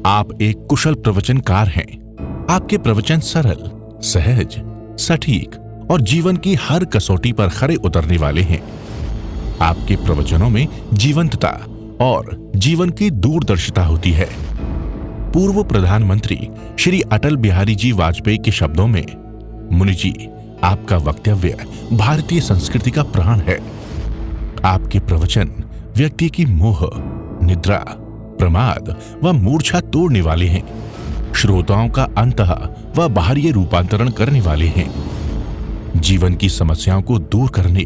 आप एक कुशल प्रवचनकार हैं। आपके प्रवचन सरल, सहज, सटीक और जीवन की हर कसौटी पर खरे उतरने वाले हैं। आपके प्रवचनों में जीवंतता और जीवन की दूरदर्शिता होती है। पूर्व प्रधानमंत्री श्री अटल बिहारी जी वाजपेयी के शब्दों में, मुनि जी, आपका वक्तव्य भारतीय संस्कृति का प्राण है। आपके प्रवचन व्यक्ति की मोह, निद्रा, प्रमाद व मूर्छा तोड़ने वाले हैं। श्रोताओं का अंतः व बाहरी रूपांतरण करने वाले हैं। जीवन की समस्याओं को दूर करने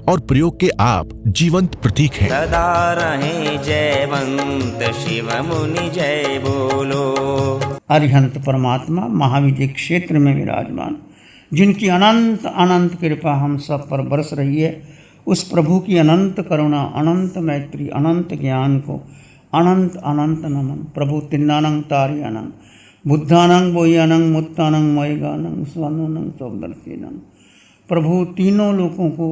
और प्रयोग के आप जीवंत प्रतीक हैं। सदा रहे जयवंत शिव मुनि जय बोलो। अरिहंत परमात्मा महाविजय क्षेत्र में विराजमान, जिनकी अनंत अनंत कृपा हम सब पर बरस रही है, उस प्रभु की अनंत करुणा, अनंत मैत्री, अनंत ज्ञान को अनंत अनंत नमन। प्रभु तिन्नानंग तारी अनंग, बुद्धानंग बोयानंग, मुत्तानंग मयगानंग, स्वानंग सौदर्शीनंग। प्रभु तीनों लोगों को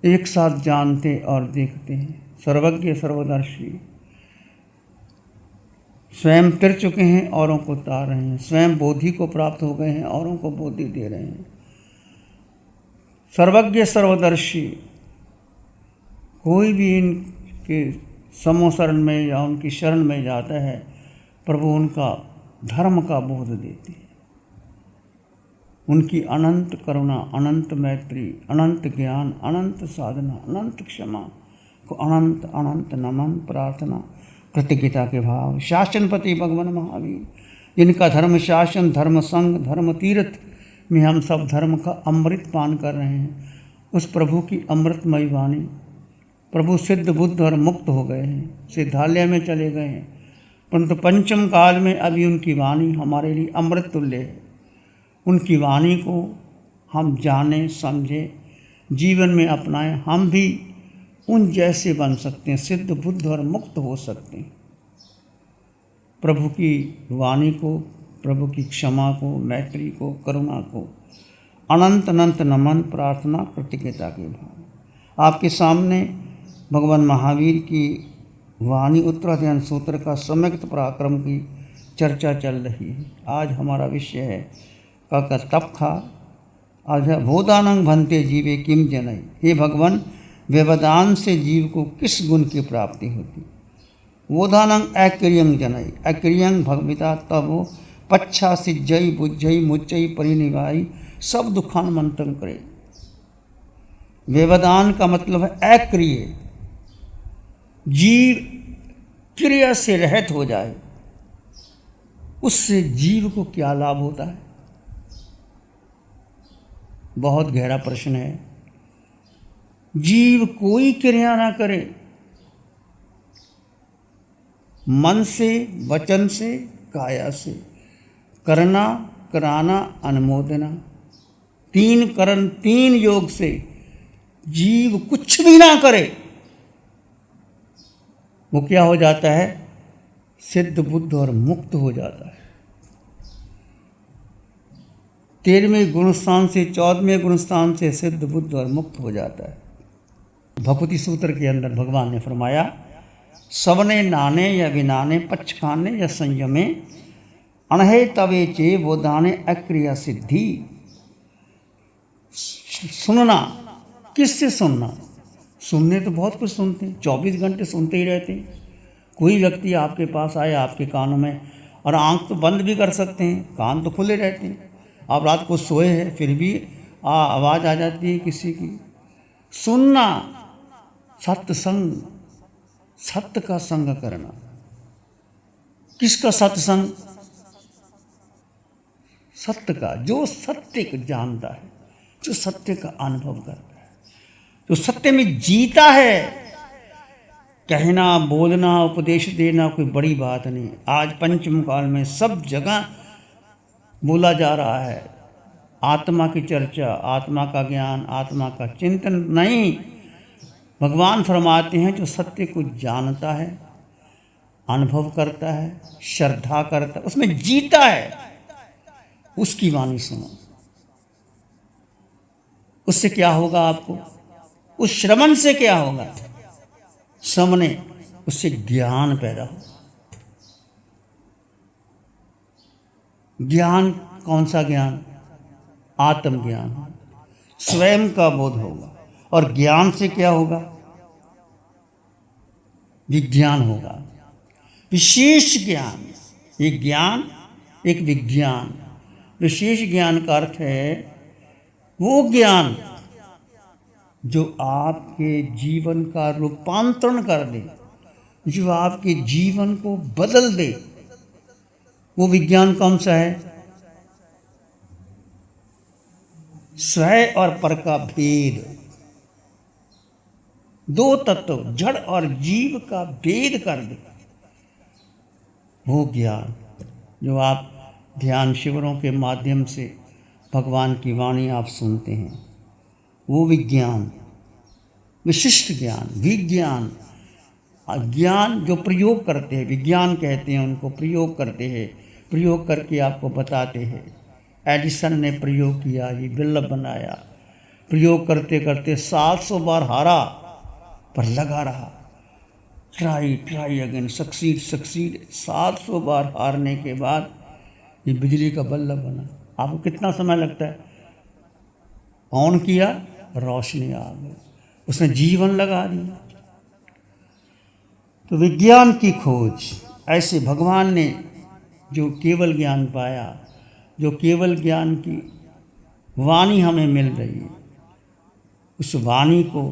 एक साथ जानते और देखते हैं। सर्वज्ञ सर्वदर्शी, स्वयं तिर चुके हैं, औरों को तार रहे हैं। स्वयं बोधि को प्राप्त हो गए हैं, औरों को बोधि दे रहे हैं। सर्वज्ञ सर्वदर्शी, कोई भी इनके समोशरण में या उनकी शरण में जाता है, प्रभु उनका धर्म का बोध देते हैं। उनकी अनंत करुणा, अनंत मैत्री, अनंत ज्ञान, अनंत साधना, अनंत क्षमा को अनंत अनंत नमन, प्रार्थना, कृतज्ञता के भाव। शासनपति भगवान महावीर, जिनका धर्म शासन, धर्म संग, धर्म तीर्थ में हम सब धर्म का अमृत पान कर रहे हैं, उस प्रभु की अमृतमयी वाणी। प्रभु सिद्ध बुद्ध और मुक्त हो गए हैं, सिद्धालय में चले गए हैं, परंतु पंचम काल में अभी उनकी वाणी हमारे लिए अमृत तुल्य है। उनकी वाणी को हम जानें, समझें, जीवन में अपनाएं, हम भी उन जैसे बन सकते हैं, सिद्ध बुद्ध और मुक्त हो सकते हैं। प्रभु की वाणी को, प्रभु की क्षमा को, मैत्री को, करुणा को अनंत अनंत नमन, प्रार्थना, कृतज्ञता के भाव। आपके सामने भगवान महावीर की वाणी उत्तराध्ययन सूत्र का सम्यक्त पराक्रम की चर्चा चल रही है। आज हमारा विषय है का तप खा आज बोधानंग भंते जीवे किम जनई। हे भगवान, व्यवधान से जीव को किस गुण की प्राप्ति होती। बोधानंग अक्रियंग जनई, अक्रियंग भगविता तब पच्छा सिज्जई बुज्जई मुच्चई परिनिवाई सब दुखान मंत्रम करे। व्यवधान का मतलब है अक्रिय, जीव क्रिया से रहित हो जाए, उससे जीव को क्या लाभ होता है। बहुत गहरा प्रश्न है। जीव कोई क्रिया ना करे, मन से, वचन से, काया से, करना, कराना, अनुमोदना, तीन करण, तीन योग से जीव कुछ भी ना करे, वो क्या हो जाता है? सिद्ध बुद्ध और मुक्त हो जाता है। 13वें गुणस्थान से 14वें गुणस्थान से सिद्ध बुद्ध और मुक्त हो जाता है। भक्ति सूत्र के अंदर भगवान ने फरमाया, सवने नाने या विनाने, पक्ष खाने या संयमे, अणहे तवे चे वो दाने अक्रिया सिद्धि। सुनना, किससे सुनना? सुनने तो बहुत कुछ सुनते हैं, 24 घंटे सुनते ही रहते हैं। कोई व्यक्ति आपके पास आए आपके कानों में, और आंख तो बंद भी कर सकते हैं, कान तो खुले रहते हैं। आप रात को सोए हैं फिर भी आवाज़ आ जाती है किसी की। सुनना, सत्संग, सत्य का संग करना। किसका सत्संग? सत्य का, जो सत्य को जानता है, जो सत्य का अनुभव करता है, जो सत्य में जीता है। कहना, बोलना, उपदेश देना कोई बड़ी बात नहीं। आज पंचम काल में सब जगह बोला जा रहा है आत्मा की चर्चा, आत्मा का ज्ञान, आत्मा का चिंतन नहीं। भगवान फरमाते हैं जो सत्य को जानता है, अनुभव करता है, श्रद्धा करता है, उसमें जीता है, उसकी वाणी सुनो। उससे क्या होगा आपको? उस श्रवण से क्या होगा? सामने उससे ज्ञान पैदा हो। ज्ञान कौन सा ज्ञान? आत्मज्ञान, स्वयं का बोध होगा। और ज्ञान से क्या होगा? विज्ञान होगा, विशेष ज्ञान। ये ज्ञान एक विज्ञान, विशेष ज्ञान का अर्थ है वो ज्ञान जो आपके जीवन का रूपांतरण कर दे, जो आपके जीवन को बदल दे। वो विज्ञान कौन सा है? स्वयं और पर का भेद, दो तत्व जड़ और जीव का भेद कर दे। वो ज्ञान जो आप ध्यान शिविरों के माध्यम से भगवान की वाणी आप सुनते हैं, वो विज्ञान, विशिष्ट ज्ञान, विज्ञान। ज्ञान जो प्रयोग करते हैं, विज्ञान कहते हैं उनको, प्रयोग करते हैं, प्रयोग करके आपको बताते हैं। एडिसन ने प्रयोग किया, ये बल्ब बनाया, प्रयोग करते करते 700 बार हारा पर लगा रहा, ट्राई अगेन, सक्सीड। 700 बार हारने के बाद ये बिजली का बल्ब बना। आपको कितना समय लगता है? ऑन किया, रोशनी आ गई, उसने जीवन लगा दिया। तो विज्ञान की खोज, ऐसे भगवान ने जो केवल ज्ञान पाया, जो केवल ज्ञान की वाणी हमें मिल रही है, उस वाणी को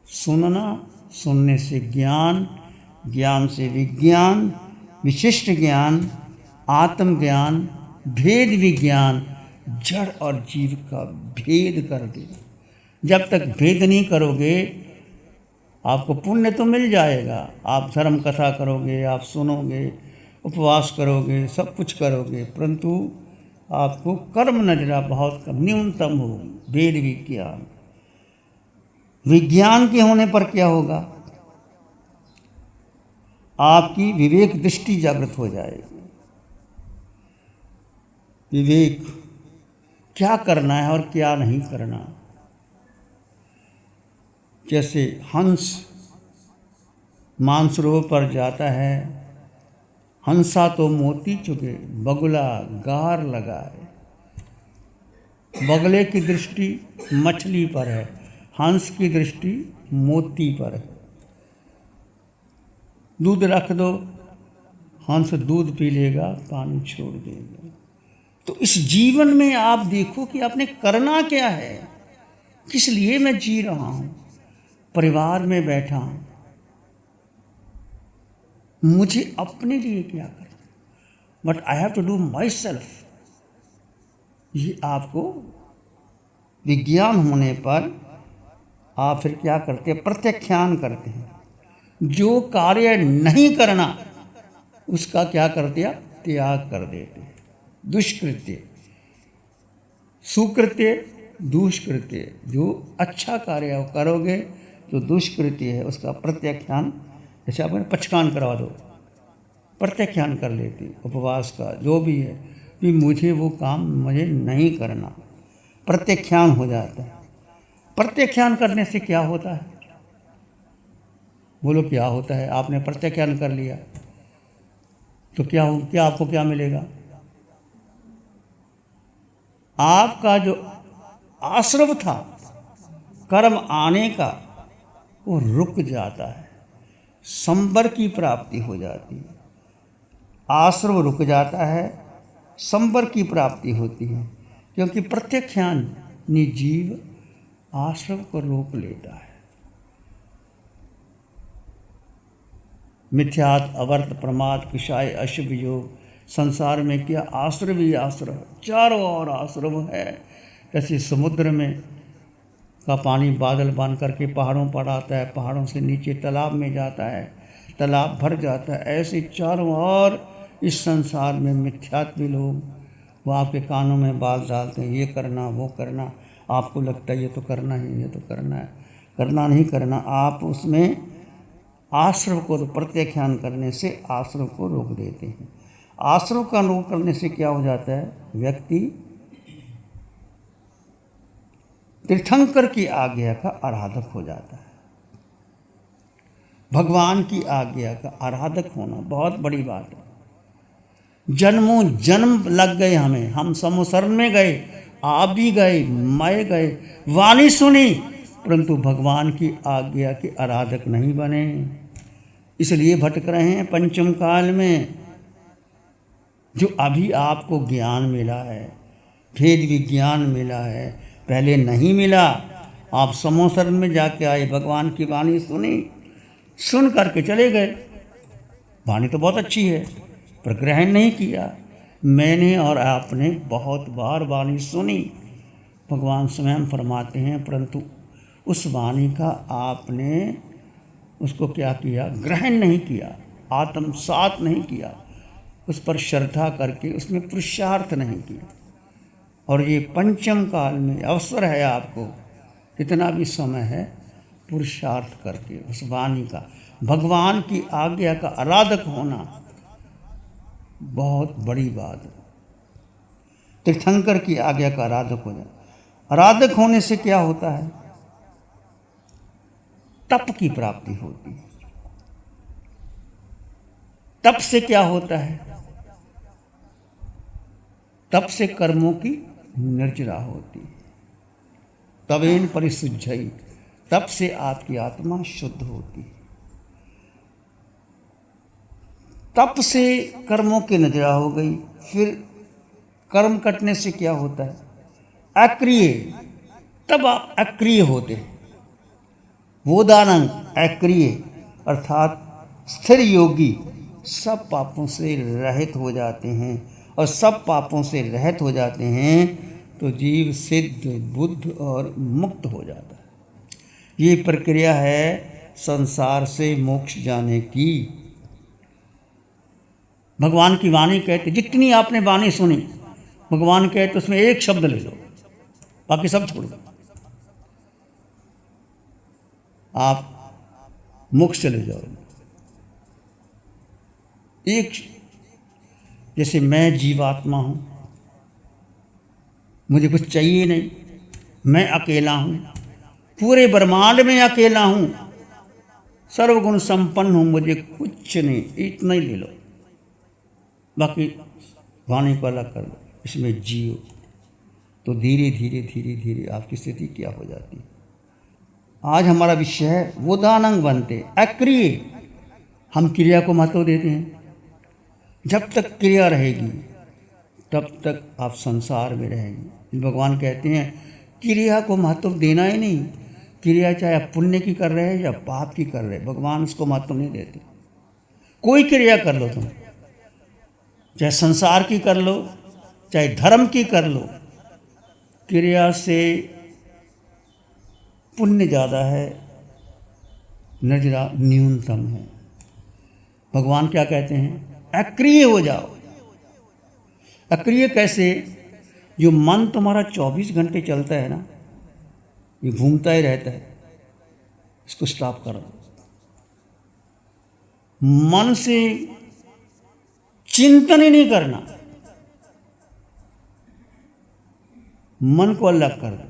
सुनना, सुनने से ज्ञान, ज्ञान से विज्ञान, विशिष्ट ज्ञान, आत्मज्ञान, भेद विज्ञान, जड़ और जीव का भेद कर देना। जब तक भेद नहीं करोगे, आपको पुण्य तो मिल जाएगा, आप धर्म कथा करोगे, आप सुनोगे, उपवास करोगे, सब कुछ करोगे, परंतु आपको कर्म नजरा बहुत कम, न्यूनतम होगी। भेद विज्ञान, विज्ञान के होने पर क्या होगा? आपकी विवेक दृष्टि जागृत हो जाएगी। विवेक, क्या करना है और क्या नहीं करना। जैसे हंस मानसरोवर पर जाता है, हंसा तो मोती चुगे, बगुला गार लगाए। बगले की दृष्टि मछली पर है, हंस की दृष्टि मोती पर है। दूध रख दो, हंस दूध पी लेगा, पानी छोड़ देगा। तो इस जीवन में आप देखो कि आपने करना क्या है, किस लिए मैं जी रहा हूँ। परिवार में बैठा हूँ, मुझे अपने लिए क्या करना, but I have to do myself. ये आपको विज्ञान होने पर आप फिर क्या करते हैं? प्रत्याख्यान करते हैं। जो कार्य नहीं करना उसका क्या करते हैं? त्याग कर देते हैं। दुष्कृत्य, सुकृत्य, दुष्कृत्य। जो अच्छा कार्य करोगे, जो दुष्कृत्य है उसका प्रत्याख्यान, जैसे आप पचकान करवा दो, प्रत्याख्यान कर लेती, उपवास का जो भी है कि मुझे वो काम मुझे नहीं करना, प्रत्याख्यान हो जाता है। प्रत्याख्यान करने से क्या होता है? बोलो क्या होता है? आपने प्रत्याख्यान कर लिया तो क्या आपको क्या मिलेगा? आपका जो आश्रव था कर्म आने का, वो रुक जाता है, संबर की प्राप्ति हो जाती है। आश्रव रुक जाता है, संबर की प्राप्ति होती है, क्योंकि प्रत्याख्यान जीव आश्रव को रोक लेता है। मिथ्यात, अवर्त, प्रमाद, कुशाय, अशुभ योग, संसार में क्या आश्रव ही आश्रव, चारों ओर आश्रव है। जैसे समुद्र में का पानी बादल बन करके पहाड़ों पर आता है, पहाड़ों से नीचे तालाब में जाता है, तालाब भर जाता है, ऐसे चारों ओर इस संसार में मिथ्यात्वी लोग वो आपके कानों में बात डालते हैं, ये करना वो करना, आपको लगता है ये तो करना ही, ये तो करना है, करना नहीं करना। आप उसमें आश्रव को प्रत्याख्यान करने से आश्रव को रोक देते हैं। आश्रव का रोक करने से क्या हो जाता है? व्यक्ति तीर्थंकर की आज्ञा का आराधक हो जाता है। भगवान की आज्ञा का आराधक होना बहुत बड़ी बात है। जन्मों जन्म लग गए हमें, हम समोसरण में गए, आप भी गए, मैं गए, वाणी सुनी, परंतु भगवान की आज्ञा के आराधक नहीं बने, इसलिए भटक रहे हैं पंचम काल में। जो अभी आपको ज्ञान मिला है, भेद विज्ञान मिला है, पहले नहीं मिला। आप समोसरण में जाके आए, भगवान की वाणी सुनी, सुन करके चले गए। वाणी तो बहुत अच्छी है, पर ग्रहण नहीं किया। मैंने और आपने बहुत बार वाणी सुनी, भगवान स्वयं फरमाते हैं, परंतु उस वाणी का आपने उसको क्या किया, ग्रहण नहीं किया, आत्मसात नहीं किया, उस पर श्रद्धा करके उसमें पुरुषार्थ नहीं किया। और ये पंचम काल में अवसर है आपको, जितना भी समय है, पुरुषार्थ करके उस वाणी का, भगवान की आज्ञा का आराधक होना बहुत बड़ी बात है। तीर्थंकर की आज्ञा का आराधक हो जाए। आराधक होने से क्या होता है, तप की प्राप्ति होती है। तप से क्या होता है, तप से कर्मों की निर्जरा होती है। तवेन परिशुद्धि, तप से आपकी आत्मा शुद्ध होती है। तप से कर्मों की निर्जरा हो गई, फिर कर्म कटने से क्या होता है, अक्रिय, तब आप अक्रिय होते हैं। वोदानंग, अक्रिय अर्थात स्थिर योगी सब पापों से रहित हो जाते हैं, और सब पापों से रहित हो जाते हैं तो जीव सिद्ध, बुद्ध और मुक्त हो जाता है। ये प्रक्रिया है संसार से मोक्ष जाने की। भगवान की वाणी कहते, जितनी आपने वाणी सुनी, भगवान कहते उसमें एक शब्द ले लो, बाकी सब छोड़ दो, आप मोक्ष चले जाओगे। एक, जैसे मैं जीवात्मा हूँ, मुझे कुछ चाहिए नहीं, मैं अकेला हूँ, पूरे ब्रह्मांड में अकेला हूँ, सर्वगुण संपन्न हूँ, मुझे कुछ नहीं, इतना ही ले लो, बाकी वाणी को अलग कर लो, इसमें जियो। तो धीरे धीरे धीरे धीरे आपकी स्थिति क्या हो जाती है। आज हमारा विषय है वोदानंग बनते, अक्रिय। हम क्रिया को महत्व देते हैं। जब तक क्रिया रहेगी तब तक आप संसार में रहेंगे। भगवान कहते हैं क्रिया को महत्व देना ही नहीं। क्रिया चाहे आप पुण्य की कर रहे हैं या पाप की कर रहे हैं, भगवान उसको महत्व नहीं देते। कोई क्रिया कर लो, तुम चाहे संसार की कर लो, चाहे धर्म की कर लो, क्रिया से पुण्य ज़्यादा है, नजरा न्यूनतम है। भगवान क्या कहते हैं, अक्रिय हो जाओ। अक्रिय कैसे, जो मन तुम्हारा 24 घंटे चलता है ना, ये घूमता ही रहता है, इसको स्टॉप करो। मन से चिंतन ही नहीं करना, मन को अलग कर दो।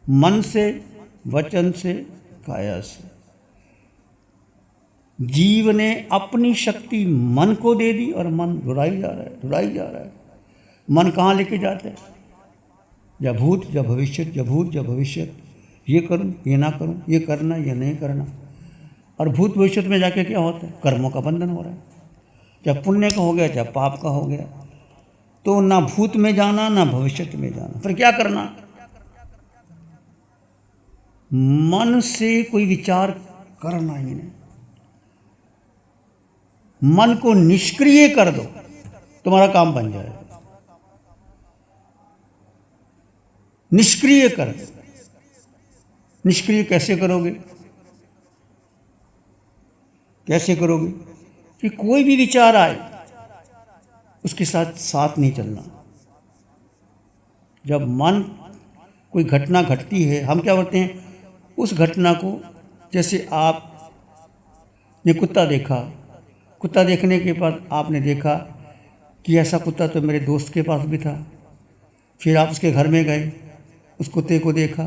मन से, वचन से, काया से। जीव ने अपनी शक्ति मन को दे दी और मन रुलाई जा रहा है। मन कहाँ लेके जाता है, या भूत या भविष्य, या भूत या भविष्य, ये करूं ये ना करूं, ये करना या नहीं करना। और भूत भविष्य में जाके क्या होता है, कर्मों का बंधन हो रहा है। चाहे पुण्य का हो गया चाहे पाप का हो गया, तो ना भूत में जाना ना भविष्य में जाना। फिर क्या करना, मन से कोई विचार करना ही नहीं। मन को निष्क्रिय कर दो, तुम्हारा काम बन जाएगा। निष्क्रिय कर दो। निष्क्रिय कैसे करोगे, कैसे करोगे कि कोई भी विचार आए उसके साथ नहीं चलना। जब मन कोई घटना घटती है, हम क्या करते हैं, उस घटना को, जैसे आपने कुत्ता देखा, कुत्ता देखने के बाद आपने देखा कि ऐसा कुत्ता तो मेरे दोस्त के पास भी था। फिर आप उसके घर में गए, उस कुत्ते को देखा,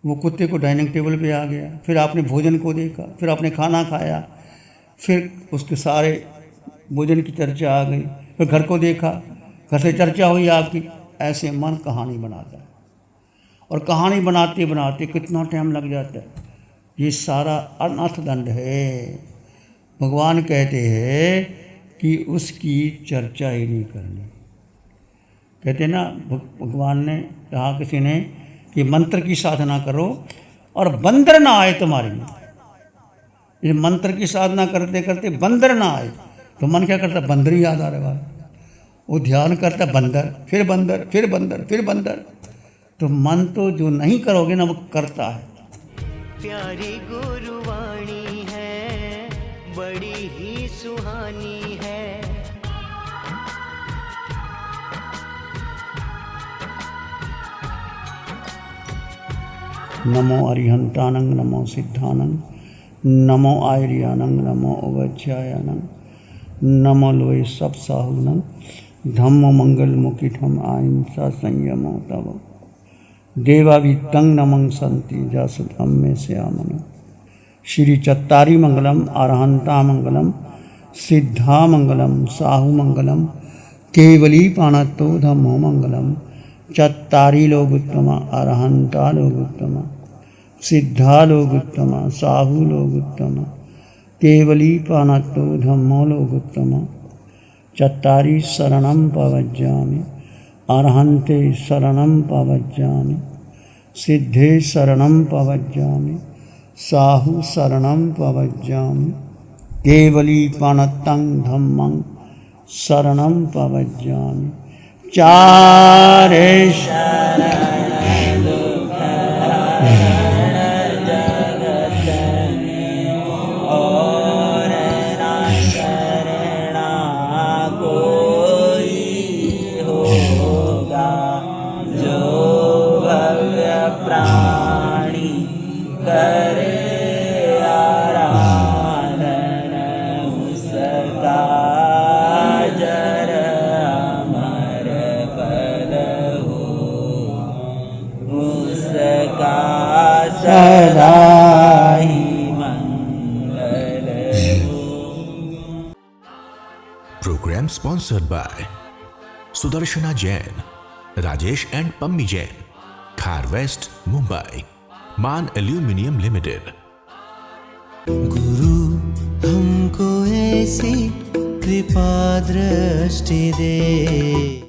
वो कुत्ते को डाइनिंग टेबल पे आ गया। फिर आपने भोजन को देखा, फिर आपने खाना खाया, फिर उसके सारे भोजन की चर्चा आ गई, फिर घर को देखा, घर से चर्चा हुई आपकी। ऐसे मन कहानी बनाता है, और कहानी बनाते बनाते कितना टाइम लग जाता है। ये सारा अनर्थदंड है। भगवान कहते हैं कि उसकी चर्चा ही नहीं करनी। कहते ना, भगवान ने कहा किसी ने कि मंत्र की साधना करो और बंदर ना आए तुम्हारे में। ये मंत्र की साधना करते करते बंदर ना आए तो मन क्या करता, बंदर ही याद आ रहा है। वो ध्यान करता बंदर, फिर बंदर, फिर बंदर, फिर बंदर। तो मन तो जो नहीं करोगे ना वो करता है। प्यारी गुरुवाणी है, बड़ी ही सुहानी है। नमो अरिहंतानंग, नमो सिद्धानंग, नमो आयर्यानंग, नमो उवज्जायानंग, नमो लोय सब साहुनंग, धम्म मंगल मुकिठम अहिंसा संयमो तव देवावितं नमं संति जासुधम में श्यामन। श्री चत्तारी मंगलम, अरहंता मंगलम, सिद्धा मंगलम, साहु मंगलम, केवली पाणत्तो धम्मो मंगलम। चत्तारी लोगुत्तम, अरहंता लोगुत्तम, सिद्धा लोगुत्तम, साहु लोगुत्तम, केवली पाणत्तो धम्मो लोगुत्तम। चत्तारी शरणं पवज्जामि, अरहन्ते शरणं पवज्जामि, सिद्धे शरणं पवज्जामि, साहु शरणं पवज्जामि, केवली पाणत्तं धम्मं शरणं पवज्जामि। चारेश सदा ही मंगल हो। Program sponsored by Sudarshana Jain, Rajesh and Pammi Jain, Khar West, Mumbai, Man Aluminium Limited। गुरु हमको ऐसी कृपा दृष्टि दे।